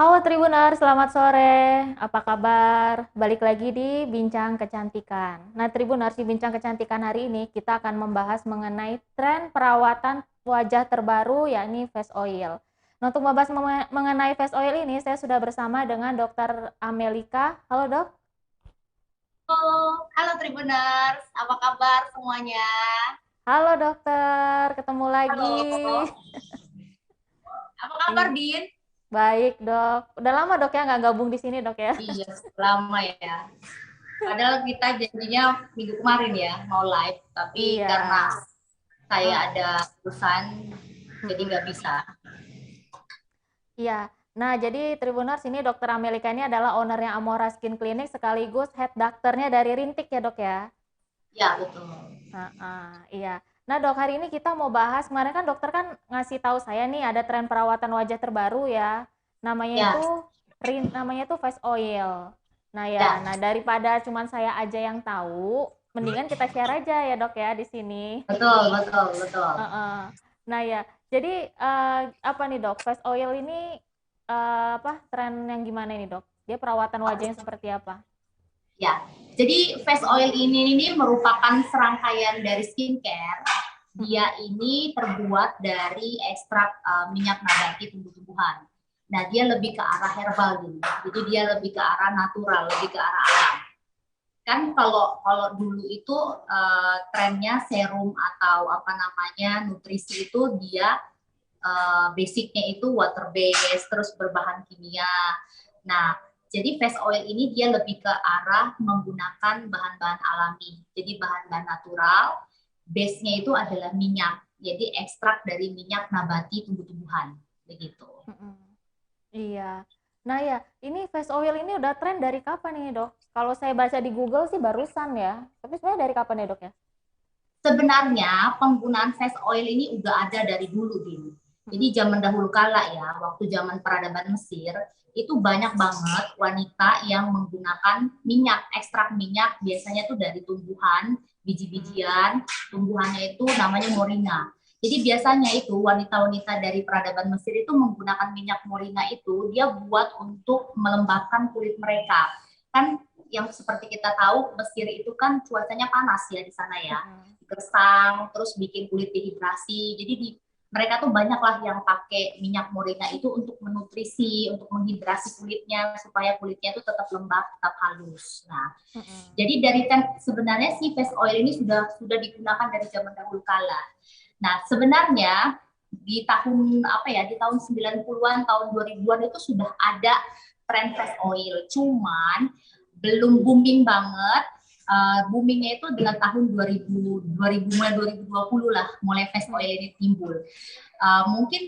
Halo Tribuners, selamat sore. Apa kabar? Balik lagi di Bincang Kecantikan. Nah, Tribuners, di Bincang Kecantikan hari ini kita akan membahas mengenai tren perawatan wajah terbaru, yakni face oil. Nah, untuk membahas mengenai face oil ini, saya sudah bersama dengan Dr. Amelika. Halo, Dok. Halo, halo Tribuners, apa kabar semuanya? Halo, Dokter. Ketemu lagi. Halo, apa kabar Iya. Din? Baik, Dok. Udah lama, Dok, ya nggak gabung di sini, Dok, ya? Iya, lama ya. Padahal kita janjinya minggu kemarin ya mau live, tapi Iya. karena saya Mm, ada urusan, jadi mm-mm. nggak bisa. Iya. Nah, jadi Tribuners, ini Dokter Amelika ini adalah ownernya Amora Skin Clinic sekaligus head dokternya dari Rintik ya, Dok ya. Ya betul. Iya. Nah, Dok, hari ini kita mau bahas, kemarin kan dokter kan ngasih tahu saya nih ada tren perawatan wajah terbaru ya. Namanya Ya, itu namanya itu face oil. Nah, ya. ya Nah, daripada cuman saya aja yang tahu, mendingan kita share aja ya, Dok ya di sini. betul, betul, betul. Heeh. Nah, ya. Jadi apa nih, Dok? Face oil ini apa tren yang gimana ini, Dok? Dia perawatan wajah yang seperti apa? Ya, jadi face oil ini merupakan serangkaian dari skincare. Mm-mm. Dia ini terbuat dari ekstrak minyak nabati tumbuh-tumbuhan. Nah, dia lebih ke arah herbal gitu. Jadi dia lebih ke arah natural, lebih ke arah alam. Kan kalau kalau dulu itu trennya serum atau apa namanya nutrisi itu dia basicnya itu water base terus berbahan kimia. Nah, jadi face oil ini dia lebih ke arah menggunakan bahan-bahan alami. Jadi bahan-bahan natural, base-nya itu adalah minyak. Jadi ekstrak dari minyak nabati tumbuh-tumbuhan. Begitu. Mm-mm. Iya. Nah, ya, ini face oil ini udah tren dari kapan ini, Dok? Kalau saya baca di Google sih barusan ya. Tapi sebenarnya dari kapan ya, Dok ya? Sebenarnya penggunaan face oil ini udah ada dari dulu, Din. Jadi Mm-mm. zaman dahulu kala ya, waktu zaman peradaban Mesir, itu banyak banget wanita yang menggunakan minyak, ekstrak minyak, biasanya tuh dari tumbuhan, Mm-mm. biji-bijian, tumbuhannya itu namanya moringa. Jadi biasanya itu wanita-wanita dari peradaban Mesir itu menggunakan minyak moringa itu dia buat untuk melembabkan kulit mereka. Kan yang seperti kita tahu Mesir itu kan cuacanya panas ya di sana ya, Mm-mm. gersang, terus bikin kulit dehidrasi. Jadi mereka tuh banyak lah yang pakai minyak moringa itu untuk menutrisi, untuk menghidrasi kulitnya supaya kulitnya itu tetap lembab, tetap halus. Nah, Mm-mm. jadi dari sebenarnya si face oil ini sudah digunakan dari zaman dahulu kala. Nah, sebenarnya di tahun apa ya, di tahun 90-an, tahun 2000-an itu sudah ada tren face oil. Cuman belum booming banget. Boomingnya itu adalah tahun 2000 mulai 2020 lah, mulai face oil Mm-mm. ini timbul. Mungkin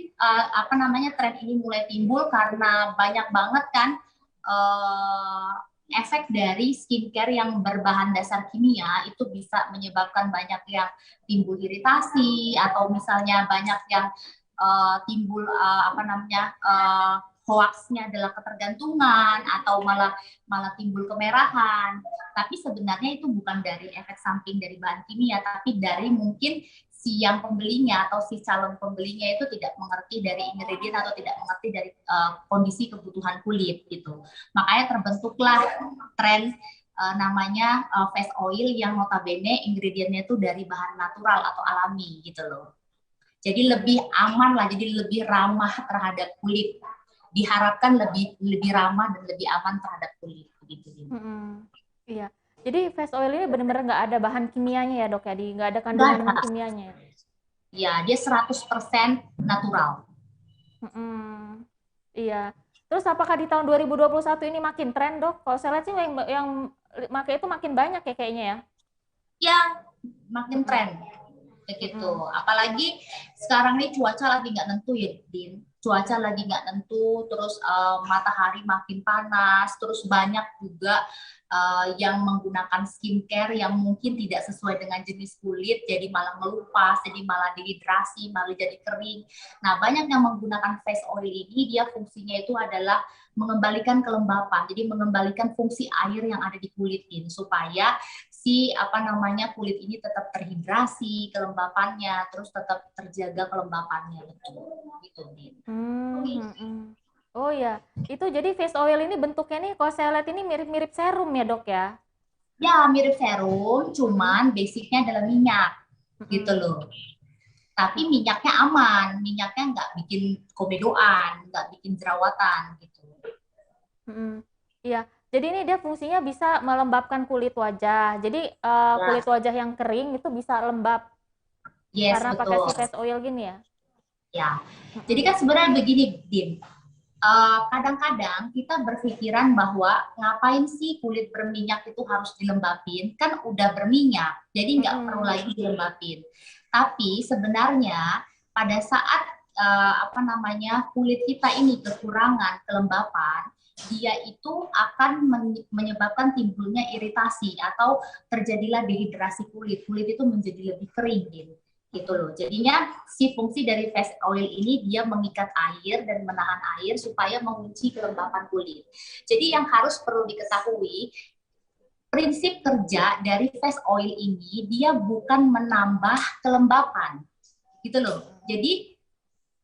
apa namanya tren ini mulai timbul karena banyak banget kan uh, efek dari skincare yang berbahan dasar kimia itu bisa menyebabkan banyak yang timbul iritasi atau misalnya banyak yang timbul apa namanya hoaxnya adalah ketergantungan atau malah malah timbul kemerahan. Tapi sebenarnya itu bukan dari efek samping dari bahan kimia, tapi dari mungkin si yang pembelinya atau si calon pembelinya itu tidak mengerti dari ingredient atau tidak mengerti dari kondisi kebutuhan kulit gitu. Makanya terbentuklah tren namanya face oil yang notabene ingredientnya itu dari bahan natural atau alami gitu loh. Jadi lebih aman lah, jadi lebih ramah terhadap kulit. Diharapkan lebih lebih ramah dan lebih aman terhadap kulit begitu. Mm-mm. Iya. Jadi face oil ini benar-benar nggak ada bahan kimianya ya, Dok ya? Nggak ada Enggak kandungan ada. kimianya ya? Ya, dia 100% natural. Mm-mm. Iya. Terus apakah di tahun 2021 ini makin tren, Dok? Kalau saya lihat sih yang pakai itu makin banyak ya kayaknya ya. Ya, makin Mm-mm. tren begitu. Mm-mm. Apalagi sekarang nih cuaca lagi nggak nentu ya, Din. Cuaca lagi nggak nentu, terus matahari makin panas, terus banyak juga yang menggunakan skincare yang mungkin tidak sesuai dengan jenis kulit, jadi malah melupas, jadi malah dehidrasi, malah jadi kering. Nah, banyak yang menggunakan face oil ini, dia fungsinya itu adalah mengembalikan kelembapan, jadi mengembalikan fungsi air yang ada di kulit ini supaya si apa namanya kulit ini tetap terhidrasi kelembapannya terus tetap terjaga kelembapannya betul gitu Din. Hmm, mm-mm. Oh ya, itu jadi face oil ini bentuknya nih kalau saya lihat ini mirip-mirip serum ya dok ya? Ya, mirip serum, Mm-mm. cuman basicnya adalah minyak, gitu Mm-mm. loh. Tapi minyaknya aman, minyaknya nggak bikin komedoan, nggak bikin jerawatan, gitu. Mm-mm. Iya, jadi ini dia fungsinya bisa melembabkan kulit wajah. Jadi kulit Nah, wajah yang kering itu bisa lembab yes, karena pakai si betul. face oil gini ya. Ya, jadi Mm-mm. kan sebenarnya begini, Din. Kadang-kadang kita berpikiran bahwa ngapain sih kulit berminyak itu harus dilembapin, kan udah berminyak, jadi nggak perlu Mm-mm. lagi dilembapin. Tapi sebenarnya pada saat apa namanya kulit kita ini kekurangan kelembapan, dia itu akan menyebabkan timbulnya iritasi atau terjadilah dehidrasi kulit. Kulit itu menjadi lebih kering, gitu Mm-mm. loh. Jadinya si fungsi dari face oil ini dia mengikat air dan menahan air supaya mengunci kelembapan kulit. Jadi yang harus perlu diketahui, prinsip kerja dari face oil ini dia bukan menambah kelembapan, gitu loh. Jadi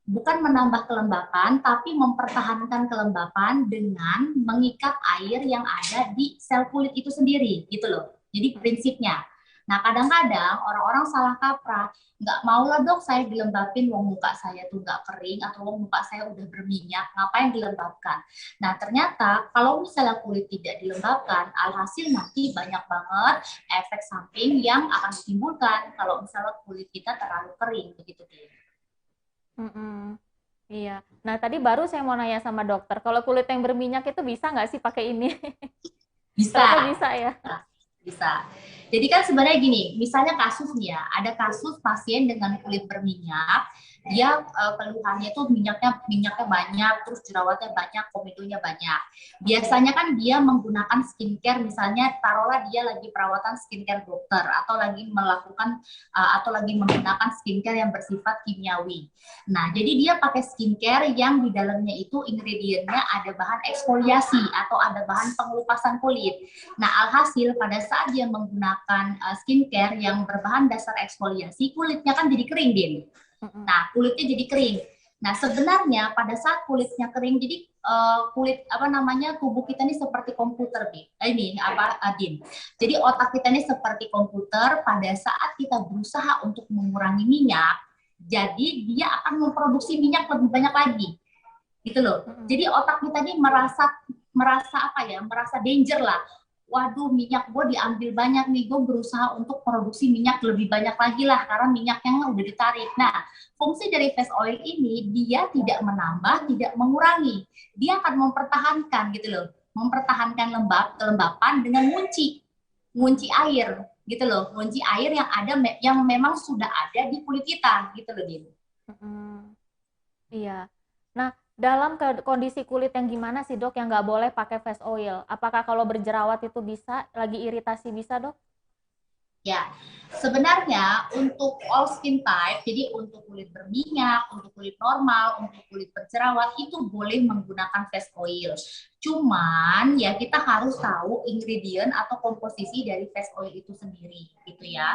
bukan menambah kelembapan, tapi mempertahankan kelembapan dengan mengikat air yang ada di sel kulit itu sendiri, gitu loh. Jadi prinsipnya. Nah, kadang-kadang orang-orang salah kaprah, nggak mau lah dok saya dilembapin, wong muka saya tuh nggak kering, atau wong muka saya udah berminyak, ngapain dilembabkan? Nah, ternyata kalau misalnya kulit tidak dilembabkan, alhasil nanti banyak banget efek samping yang akan ditimbulkan kalau misalnya kulit kita terlalu kering, begitu deh. Mm-mm. Iya. Nah tadi baru saya mau nanya sama dokter, kalau kulit yang berminyak itu bisa nggak sih pakai ini? Bisa. Ternyata bisa ya. Nah, bisa. Jadi kan sebenarnya gini, misalnya kasus nih ya, ada kasus pasien dengan kulit berminyak, dia keluhannya itu minyaknya banyak, terus jerawatnya banyak, komedonya banyak. Mm-mm. Biasanya kan dia menggunakan skincare, misalnya taruhlah dia lagi perawatan skincare dokter atau lagi melakukan atau lagi menggunakan skincare yang bersifat kimiawi. Nah, jadi dia pakai skincare yang di dalamnya itu ingredientnya ada bahan eksfoliasi atau ada bahan pengelupasan kulit. Nah, alhasil pada saat dia menggunakan skincare yang berbahan dasar eksfoliasi, kulitnya kan jadi kering, Din. Mm-mm. Nah, kulitnya jadi kering. Nah, sebenarnya pada saat kulitnya kering, jadi kulit apa namanya tubuh kita ini seperti komputer, Din. Ini apa, Din? Jadi otak kita ini seperti komputer. Pada saat kita berusaha untuk mengurangi minyak, jadi dia akan memproduksi minyak lebih banyak lagi, gitu loh. Mm-mm. Jadi otak kita ini merasa merasa apa ya, merasa danger lah. Waduh, minyak gue diambil banyak nih, gue berusaha untuk produksi minyak lebih banyak lagi lah karena minyaknya udah ditarik. Nah, fungsi dari face oil ini dia tidak menambah, tidak mengurangi, dia akan mempertahankan, gitu loh, mempertahankan kelembapan dengan ngunci air, gitu loh, ngunci air yang ada yang memang sudah ada di kulit kita, gitu loh, Din. Mm-mm. Iya. Nah, dalam kondisi kulit yang gimana sih dok yang nggak boleh pakai face oil? Apakah kalau berjerawat itu bisa, lagi iritasi bisa dok? Ya, sebenarnya untuk all skin type, jadi untuk kulit berminyak, untuk kulit normal, untuk kulit berjerawat, itu boleh menggunakan face oil. Cuman ya kita harus tahu ingredient atau komposisi dari face oil itu sendiri, gitu ya.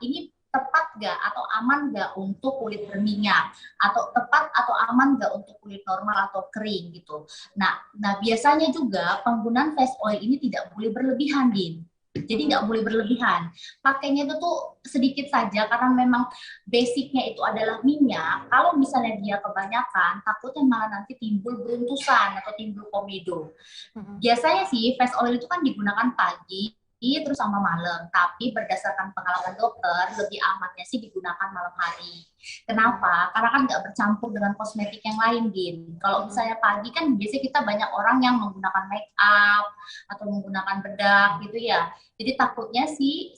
Ini tepat nggak atau aman nggak untuk kulit berminyak, atau tepat atau aman nggak untuk kulit normal atau kering gitu. Nah biasanya juga penggunaan face oil ini tidak boleh berlebihan, Din. Jadi nggak Mm-mm. boleh berlebihan. Pakainya itu tuh sedikit saja karena memang basicnya itu adalah minyak. Kalau misalnya dia kebanyakan, takutnya malah nanti timbul beruntusan atau timbul komedo. Mm-mm. Biasanya sih face oil itu kan digunakan pagi terus sama malam, tapi berdasarkan pengalaman dokter lebih amannya sih digunakan malam hari. Mm-mm. Kenapa? Karena kan nggak bercampur dengan kosmetik yang lain, Din. Kalau Mm-mm. misalnya pagi kan biasanya kita banyak orang yang menggunakan make up atau menggunakan bedak gitu ya. Jadi takutnya si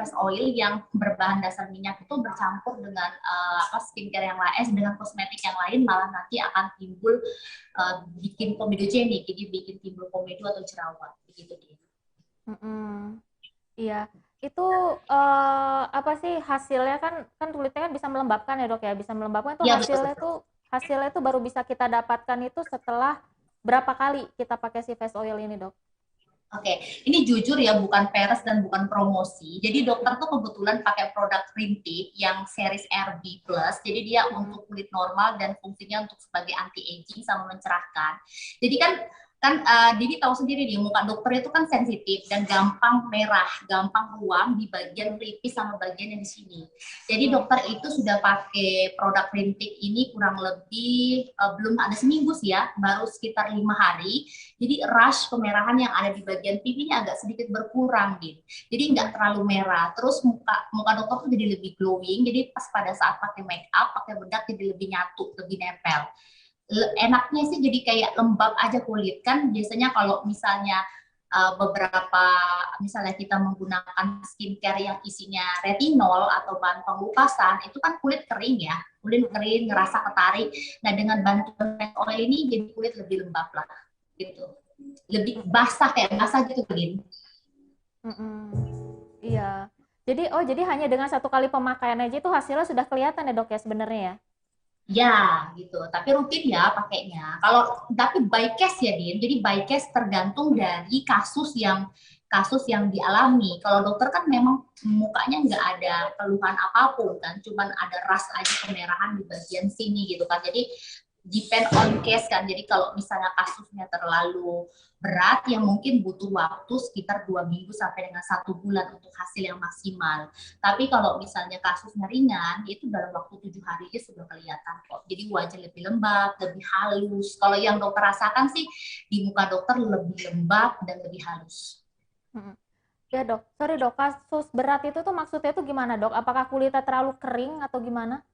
face oil yang berbahan dasar minyak itu bercampur dengan skincare yang lain, dengan kosmetik yang lain malah nanti akan timbul bikin komedogenik, jadi bikin timbul komedo atau jerawat, begitu dia. Mm-mm. Iya, itu apa sih hasilnya kan kan kulitnya kan bisa melembabkan ya dok ya, bisa melembabkan itu Iya betul hasilnya betul. tuh hasilnya tuh baru bisa kita dapatkan itu setelah berapa kali kita pakai si face oil ini dok? Oke, ini jujur ya, bukan peres dan bukan promosi. Jadi dokter tuh kebetulan pakai produk Rintik yang series RB Plus. Jadi dia untuk kulit normal dan fungsinya untuk sebagai anti aging sama mencerahkan. Jadi Didi tahu sendiri nih, muka dokter itu kan sensitif dan gampang merah, gampang ruam di bagian pelipis sama bagian yang di sini. Jadi dokter itu sudah pakai produk Rintik ini kurang lebih belum ada seminggu sih ya, baru sekitar 5 hari. Jadi rush kemerahan yang ada di bagian pipinya agak sedikit berkurang gitu. Jadi nggak terlalu merah. Terus muka dokter tuh jadi lebih glowing. Jadi pas pada saat pakai make up, pakai bedak jadi lebih nyatu, lebih nempel. Enaknya sih jadi kayak lembab aja kulit kan. Biasanya kalau misalnya beberapa misalnya kita menggunakan skincare yang isinya retinol atau bahan pengupasan itu kan kulit kering ya, kulit kering ngerasa ketarik. Nah dengan bantuan face oil ini jadi kulit lebih lembab lah gitu, lebih basah kayak basah gitu Din. Iya. Jadi hanya dengan satu kali pemakaian aja itu hasilnya sudah kelihatan ya dok ya sebenarnya ya? Ya gitu, tapi rutin ya pakainya. Kalau tapi by case ya Din, jadi by case tergantung dari kasus yang dialami. Kalau dokter kan memang mukanya nggak ada keluhan apapun kan, cuman ada ras aja kemerahan di bagian sini gitu kan. Jadi depend on case kan. Jadi kalau misalnya kasusnya terlalu berat, yang mungkin butuh waktu sekitar 2 minggu sampai dengan 1 bulan untuk hasil yang maksimal. Tapi kalau misalnya kasusnya ringan, itu dalam waktu 7 hari aja sudah kelihatan kok. Jadi wajah lebih lembab, lebih halus. Kalau yang dokter rasakan sih di muka dokter lebih lembab dan lebih halus. Ya dok, sorry dok, kasus berat itu tuh maksudnya tuh gimana dok? Apakah kulitnya terlalu kering atau gimana?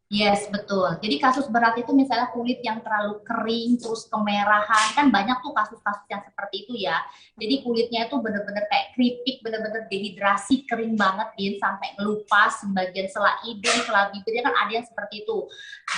Yes, betul. Jadi kasus berat itu misalnya kulit yang terlalu kering, terus kemerahan, kan banyak tuh kasus-kasus yang seperti itu ya. Jadi kulitnya itu bener-bener kayak keripik, bener-bener dehidrasi, kering banget, Din, sampai ngelupas bagian sela hidung, sela bibirnya kan ada yang seperti itu.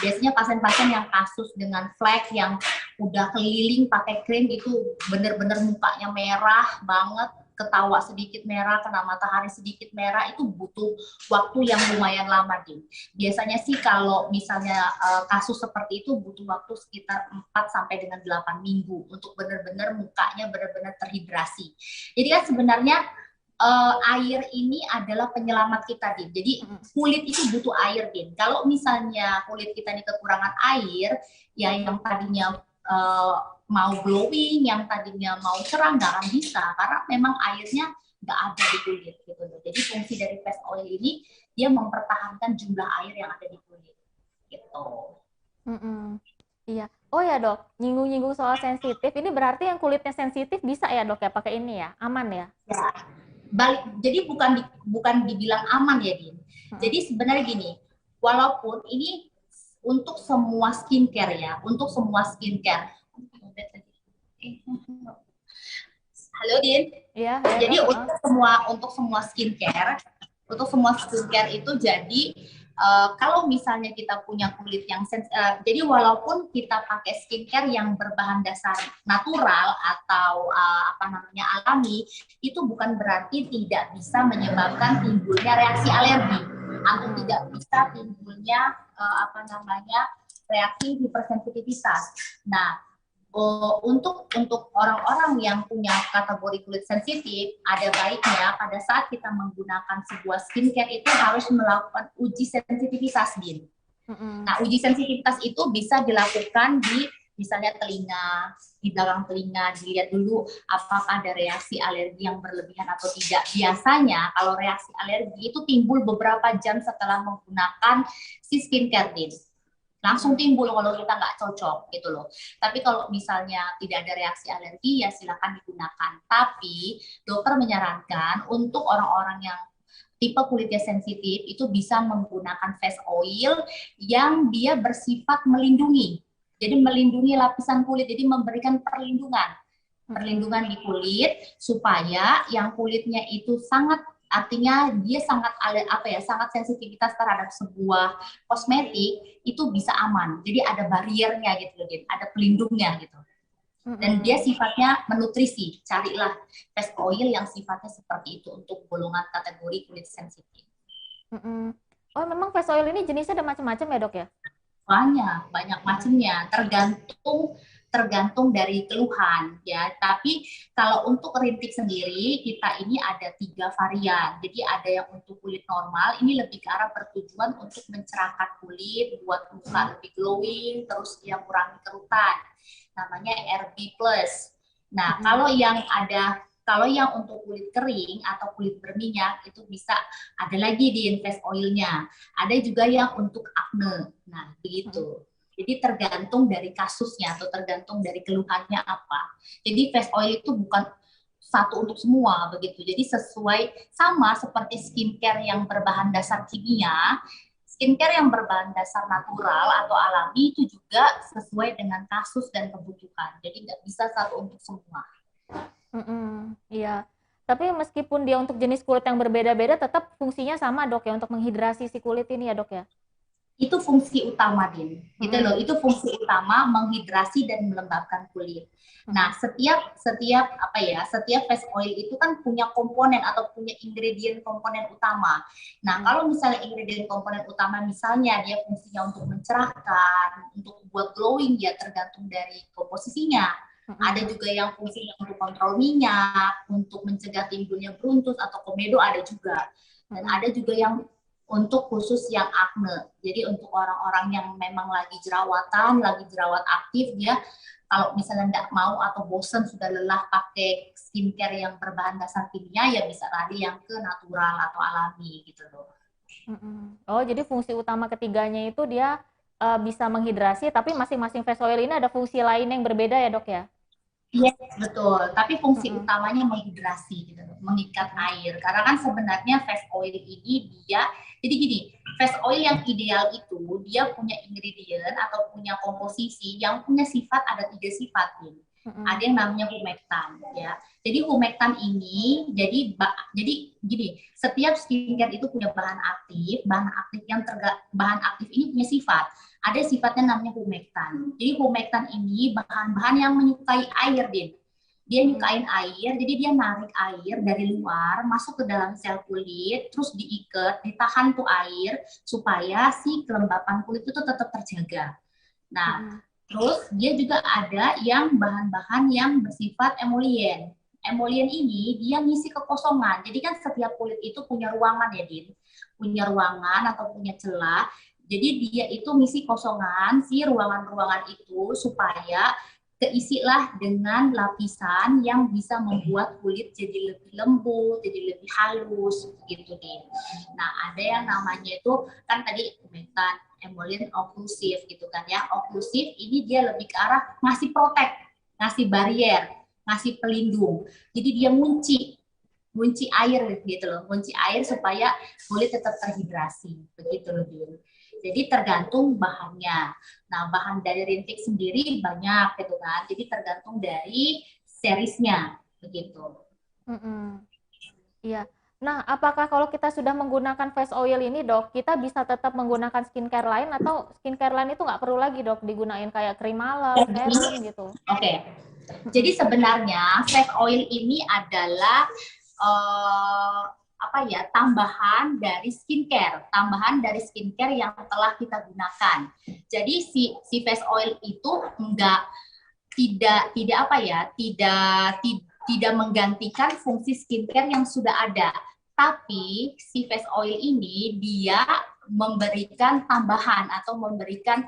Biasanya pasien-pasien yang kasus dengan flek yang udah keliling pakai krim itu bener-bener mukanya merah banget, ketawa sedikit merah, kena matahari sedikit merah, itu butuh waktu yang lumayan lama, Din. Biasanya sih kalau misalnya kasus seperti itu butuh waktu sekitar 4 sampai dengan 8 minggu untuk benar-benar mukanya benar-benar terhidrasi. Jadi kan sebenarnya air ini adalah penyelamat kita, Din. Jadi kulit itu butuh air, Din. Kalau misalnya kulit kita ini kekurangan air, ya yang tadinya mau glowing, yang tadinya mau cerah nggak akan bisa karena memang airnya nggak ada di kulit gitu loh. Jadi fungsi dari face oil ini dia mempertahankan jumlah air yang ada di kulit gitu. Iya. Oh ya dok, nyinggung-nyinggung soal sensitif, ini berarti yang kulitnya sensitif bisa ya dok ya pakai ini ya, aman ya? Ya, jadi bukan dibilang aman ya Din. Jadi sebenarnya gini, walaupun ini untuk semua skincare ya, untuk semua skincare. Halo Din. Iya, ya Jadi dok. untuk semua skincare itu jadi kalau misalnya kita punya kulit yang jadi walaupun kita pakai skincare yang berbahan dasar natural atau apa namanya alami, itu bukan berarti tidak bisa menyebabkan timbulnya reaksi alergi atau tidak bisa timbulnya apa namanya reaksi hipersensitivitas. Nah, untuk orang-orang yang punya kategori kulit sensitif, ada baiknya pada saat kita menggunakan sebuah skincare itu harus melakukan uji sensitivitas, Din. Nah, uji sensitivitas itu bisa dilakukan di misalnya telinga, di belakang telinga, dilihat dulu apakah ada reaksi alergi yang berlebihan atau tidak. Biasanya kalau reaksi alergi itu timbul beberapa jam setelah menggunakan si skincare, Din. Langsung timbul kalau kita nggak cocok gitu loh. Tapi kalau misalnya tidak ada reaksi alergi ya silakan digunakan. Tapi dokter menyarankan untuk orang-orang yang tipe kulitnya sensitif itu bisa menggunakan face oil yang dia bersifat melindungi. Jadi melindungi lapisan kulit, jadi memberikan perlindungan di kulit supaya yang kulitnya itu sangat artinya dia sangat sensitivitas terhadap sebuah kosmetik itu bisa aman. Jadi ada bariernya gitu, ada pelindungnya gitu. Dan dia sifatnya menutrisi. Carilah face oil yang sifatnya seperti itu untuk golongan kategori kulit sensitif. Oh, memang face oil ini jenisnya ada macam-macam ya dok ya? Banyak macamnya. Tergantung tergantung dari keluhan ya. Tapi kalau untuk rintik sendiri kita ini ada 3 varian. Jadi ada yang untuk kulit normal, ini lebih ke arah bertujuan untuk mencerahkan kulit, buat muka lebih glowing, terus yang kurangi kerutan. Namanya RB Plus. Nah, kalau yang untuk kulit kering atau kulit berminyak itu bisa ada lagi di face oilnya. Ada juga yang untuk acne. Nah, begitu. Jadi tergantung dari kasusnya atau tergantung dari keluhannya apa. Jadi face oil itu bukan satu untuk semua begitu. Jadi sesuai sama seperti skincare yang berbahan dasar kimia, skincare yang berbahan dasar natural atau alami itu juga sesuai dengan kasus dan kebutuhan. Jadi nggak bisa satu untuk semua. Iya. Tapi meskipun dia untuk jenis kulit yang berbeda-beda, tetap fungsinya sama dok ya untuk menghidrasi si kulit ini ya dok ya? Itu fungsi utama, Din. Gitu loh, itu fungsi utama menghidrasi dan melembabkan kulit. Nah, setiap face oil itu kan punya komponen atau punya ingredient komponen utama. Nah, kalau misalnya ingredient komponen utama misalnya dia fungsinya untuk mencerahkan, untuk buat glowing ya tergantung dari komposisinya. Ada juga yang fungsinya untuk kontrol minyak, untuk mencegah timbulnya beruntus atau komedo ada juga. Dan ada juga yang untuk khusus yang acne. Jadi untuk orang-orang yang memang lagi jerawatan, lagi jerawat aktif, dia kalau misalnya nggak mau atau bosan sudah lelah pakai skincare yang berbahan dasar kimia, ya bisa lari yang ke natural atau alami gitu loh. Oh, jadi fungsi utama ketiganya itu dia bisa menghidrasi, tapi masing-masing face oil ini ada fungsi lain yang berbeda ya dok ya? Iya, betul. Tapi fungsi utamanya menghidrasi gitu, mengikat air. Karena kan sebenarnya face oil ini jadi gini, face oil yang ideal itu dia punya ingredient atau punya komposisi yang punya sifat, ada 3 sifat nih. Ada yang namanya humectan ya. Jadi humectan ini jadi gini, setiap skincare itu punya bahan aktif ini punya sifat. Ada sifatnya namanya humectan. Jadi humectan ini bahan-bahan yang menyukai air, Din. Dia nyukain air, jadi dia narik air dari luar, masuk ke dalam sel kulit, terus diikat, ditahan tuh air, supaya si kelembapan kulit itu tetap terjaga. Nah, terus dia juga ada yang bahan-bahan yang bersifat emolien. Emolien ini dia ngisi kekosongan. Jadi kan setiap kulit itu punya ruangan ya, Din. Punya ruangan atau punya celah. Jadi dia itu ngisi kosongan si ruangan-ruangan itu supaya keisilah dengan lapisan yang bisa membuat kulit jadi lebih lembut, jadi lebih halus gitu nih. Nah, ada yang namanya itu kan tadi humectan, emollient, okklusif gitu kan ya. Okklusif ini dia lebih ke arah ngasih protect, ngasih barrier, ngasih pelindung. Jadi dia ngunci air gitu loh, ngunci air supaya kulit tetap terhidrasi begitu loh. Jadi tergantung bahannya. Nah, bahan dari rintik sendiri banyak gitu kan. Jadi tergantung dari seriesnya begitu. Iya. Nah, apakah kalau kita sudah menggunakan face oil ini dok, kita bisa tetap menggunakan skincare lain atau skincare lain itu nggak perlu lagi dok digunain kayak krim malam, serum gitu? Oke. Jadi sebenarnya face oil ini adalah tambahan dari skincare yang telah kita gunakan. Jadi si face oil itu tidak menggantikan fungsi skincare yang sudah ada. Tapi si face oil ini dia memberikan tambahan atau memberikan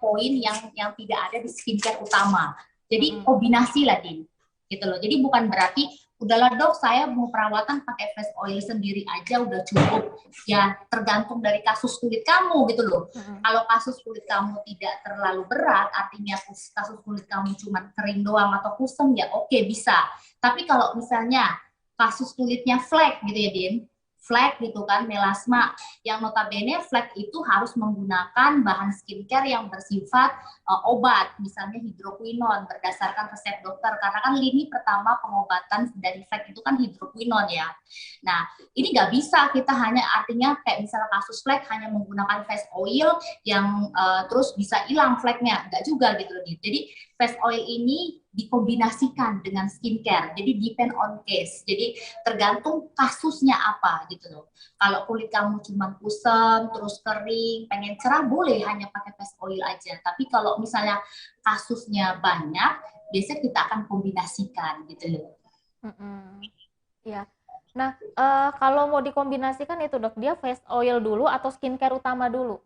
poin yang tidak ada di skincare utama. Jadi kombinasi lah, Din. Gitu loh. Jadi bukan berarti udahlah dok saya mau perawatan pakai face oil sendiri aja udah cukup. Ya tergantung dari kasus kulit kamu gitu loh. Kalau kasus kulit kamu tidak terlalu berat, artinya kasus kulit kamu cuma kering doang atau kusam ya oke, bisa. Tapi kalau misalnya kasus kulitnya flek gitu ya, Din, flek gitu kan, melasma, yang notabene flek itu harus menggunakan bahan skincare yang bersifat obat, misalnya hidroquinon berdasarkan resep dokter, karena kan lini pertama pengobatan dari flek itu kan hidroquinon ya. Nah, ini nggak bisa kita hanya artinya kayak misalnya kasus flek hanya menggunakan face oil yang terus bisa hilang fleknya, nggak juga gitu loh. Jadi face oil ini dikombinasikan dengan skincare. Jadi depend on case. Jadi tergantung kasusnya apa gitu loh. Kalau kulit kamu cuma kusam, terus kering, pengen cerah, boleh hanya pakai face oil aja. Tapi kalau misalnya kasusnya banyak, biasanya kita akan kombinasikan gitu loh. Iya. Nah, kalau mau dikombinasikan itu dok, dia face oil dulu atau skincare utama dulu?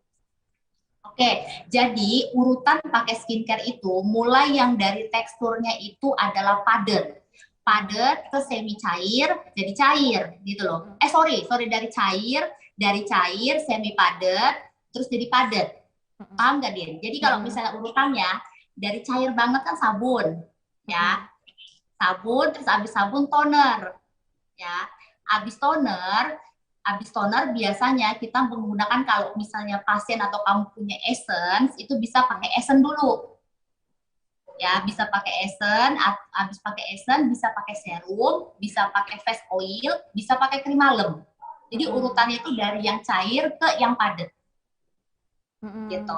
Oke, jadi urutan pakai skincare itu mulai yang dari teksturnya itu adalah padat. Padat ke semi cair, jadi cair gitu loh. Sorry, dari cair semi padat, terus jadi padat. Paham nggak, Din? Jadi kalau misalnya urutannya dari cair banget kan sabun, ya. Sabun, terus habis sabun toner, ya. Habis toner biasanya kita menggunakan, kalau misalnya pasien atau kamu punya essence, itu bisa pakai essence dulu. Ya, bisa pakai essence, habis pakai essence bisa pakai serum, bisa pakai face oil, bisa pakai krim malam. Jadi urutannya itu dari yang cair ke yang padat. Gitu.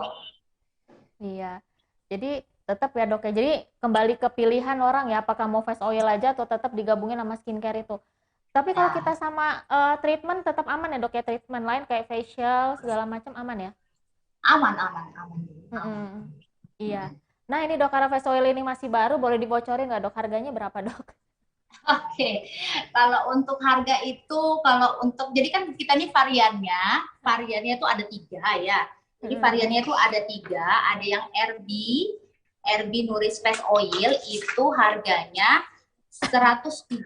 Iya. Jadi tetap ya dok ya. Jadi kembali ke pilihan orang ya, apakah mau face oil aja atau tetap digabungin sama skincare itu. Tapi kalau kita sama treatment tetap aman ya dok ya, treatment lain kayak facial segala macam aman ya? Aman. Iya. Nah ini dok, karena face oil ini masih baru, boleh dibocorin nggak dok, harganya berapa dok? Oke, kalau untuk harga itu, jadi kan kita ini variannya itu ada 3 ya. Jadi variannya itu ada 3, ada yang RB Nourish Face Oil itu harganya 130.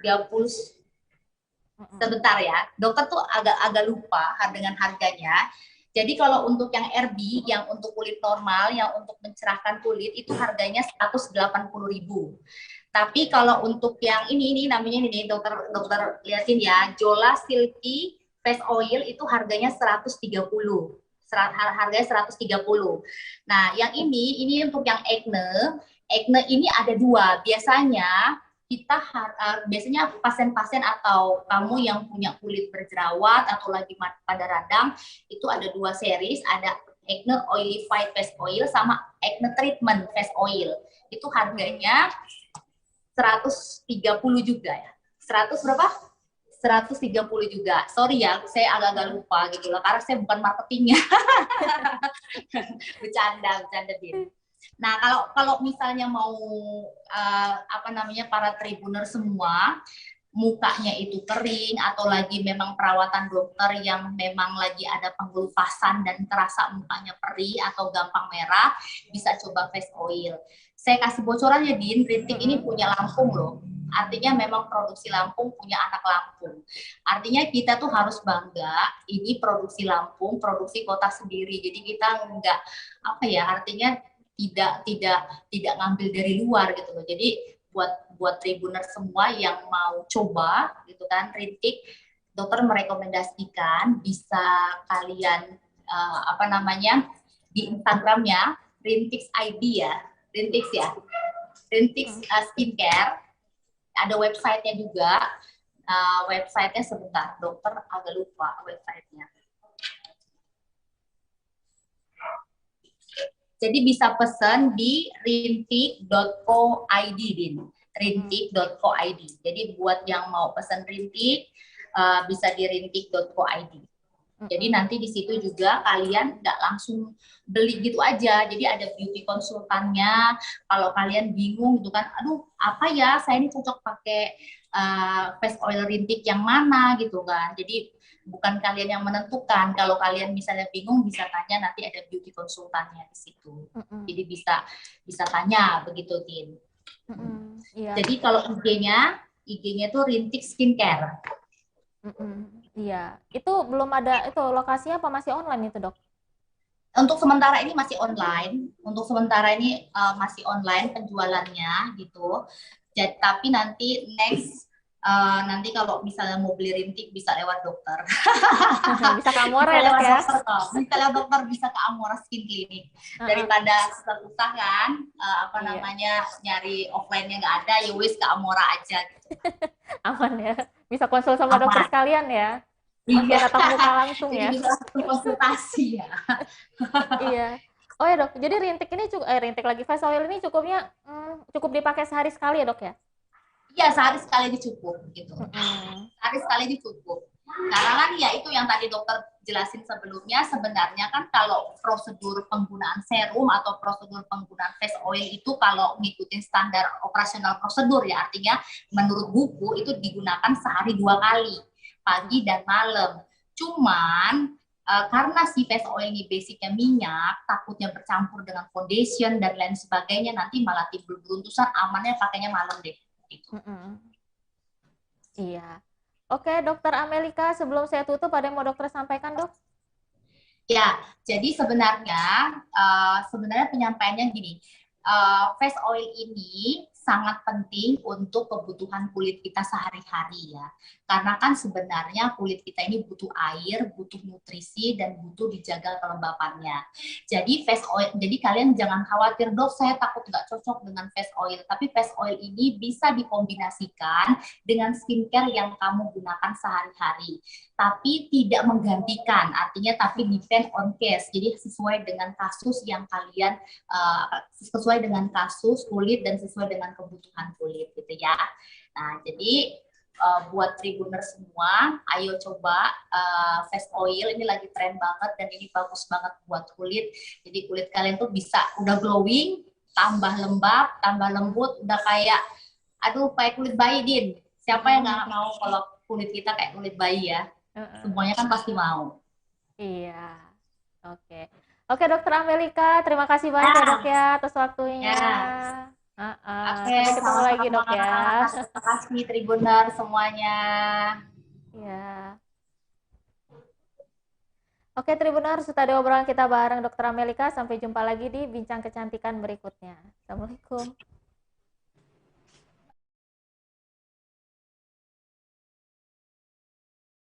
Sebentar ya, dokter tuh agak lupa dengan harganya. Jadi kalau untuk yang RB, yang untuk kulit normal, yang untuk mencerahkan kulit, itu harganya 180.000. Tapi kalau untuk yang ini namanya ini dokter liatin ya, Jola Silky Face Oil itu harganya 130. Harganya 130. Nah, yang ini untuk yang acne ini ada 2. Biasanya pasien-pasien atau kamu yang punya kulit berjerawat atau lagi pada radang, itu ada 2 series, ada acne oilified face oil sama acne treatment face oil. Itu harganya 130 juga ya. 100 berapa? 130 juga. Sorry ya, saya agak-agak lupa gitu loh, karena saya bukan marketingnya. bercanda Din. Nah, kalau misalnya mau para tribuner semua mukanya itu kering atau lagi memang perawatan dokter yang memang lagi ada penggelupasan dan terasa mukanya perih atau gampang merah, bisa coba face oil. Saya kasih bocoran ya, Din, Rintik ini punya Lampung loh. Artinya memang produksi Lampung punya anak Lampung. Artinya kita tuh harus bangga, ini produksi Lampung, produksi kota sendiri. Jadi kita enggak artinya tidak ngambil dari luar gitu loh. Jadi buat tribuner semua yang mau coba gitu kan, Rintik, dokter merekomendasikan bisa kalian di Instagramnya Rintix ID ya, Rintix Skincare, ada websitenya juga. Websitenya sebentar, dokter agak lupa websitenya. Jadi bisa pesan di rintik.co.id, Din. Rintik.co.id. Jadi buat yang mau pesan Rintik, bisa di rintik.co.id. Jadi nanti di situ juga kalian nggak langsung beli gitu aja. Jadi ada beauty konsultannya. Kalau kalian bingung gitu kan, aduh apa ya, saya ini cocok pakai face oil Rintik yang mana gitu kan. Jadi bukan kalian yang menentukan. Kalau kalian misalnya bingung, bisa tanya, nanti ada beauty konsultannya di situ. Jadi bisa tanya begitu, Tin. Iya. Jadi kalau IG-nya tuh Rintik Skincare. Iya. Itu belum ada, itu lokasinya apa masih online itu, dok? Untuk sementara ini masih online. Masih online penjualannya gitu. Jadi, tapi nanti nanti kalau misalnya mau beli Rintik bisa lewat dokter. Bisa ke Amora ya dok ya? Bisa lewat dokter, bisa ke Amora Skin Clinic. Daripada susah-susah kan, nyari offline-nya nggak ada, ya wis ke Amora aja gitu. Aman ya? Bisa konsul sama dokter sekalian ya? Iya. Tatap muka langsung ya? Jadi bisa konsultasi ya. Iya. Oh ya dok, jadi rintik ini rintik lagi face oil ini cukup dipakai sehari sekali ya dok ya? Iya, sehari sekali aja cukup gitu. Mm-mm. Sehari sekali aja cukup. Karena kan ya itu yang tadi dokter jelasin sebelumnya, sebenarnya kan kalau prosedur penggunaan serum atau prosedur penggunaan face oil itu kalau ngikutin standar operasional prosedur ya, artinya menurut buku itu digunakan sehari 2 kali, pagi dan malam. Cuman karena si face oil ini basicnya minyak, takutnya bercampur dengan foundation dan lain sebagainya, nanti malah timbul beruntusan, amannya pakainya malam deh. Gitu. Mm-mm. Iya. Oke, Dokter Amelika, sebelum saya tutup, ada yang mau dokter sampaikan, dok? Ya, jadi sebenarnya penyampaiannya gini, face oil ini sangat penting untuk kebutuhan kulit kita sehari-hari ya. Karena kan sebenarnya kulit kita ini butuh air, butuh nutrisi dan butuh dijaga kelembapannya. Jadi kalian jangan khawatir dok, saya takut nggak cocok dengan face oil. Tapi face oil ini bisa dikombinasikan dengan skincare yang kamu gunakan sehari-hari, tapi tidak menggantikan, artinya tapi depend on case, jadi sesuai dengan kasus yang kalian sesuai dengan kasus kulit dan sesuai dengan kebutuhan kulit gitu ya. Nah jadi buat Tribuner semua, ayo coba face oil, ini lagi tren banget dan ini bagus banget buat kulit. Jadi kulit kalian tuh bisa udah glowing, tambah lembab, tambah lembut, udah kayak aduh kayak kulit bayi Din. Siapa yang nggak mau kalau kulit kita kayak kulit bayi ya? Semuanya kan pasti mau. Iya. Oke. Oke, Dokter Amelika, terima kasih banyak ya, Dok ya, atas waktunya. Ya, oke, Sampai ketemu lagi, sama-sama. Dok ya. Terima kasih Tribuner semuanya. Ya. Oke, Tribuners, sudah ada obrolan kita bareng Dokter Amelika. Sampai jumpa lagi di Bincang Kecantikan berikutnya. Assalamualaikum.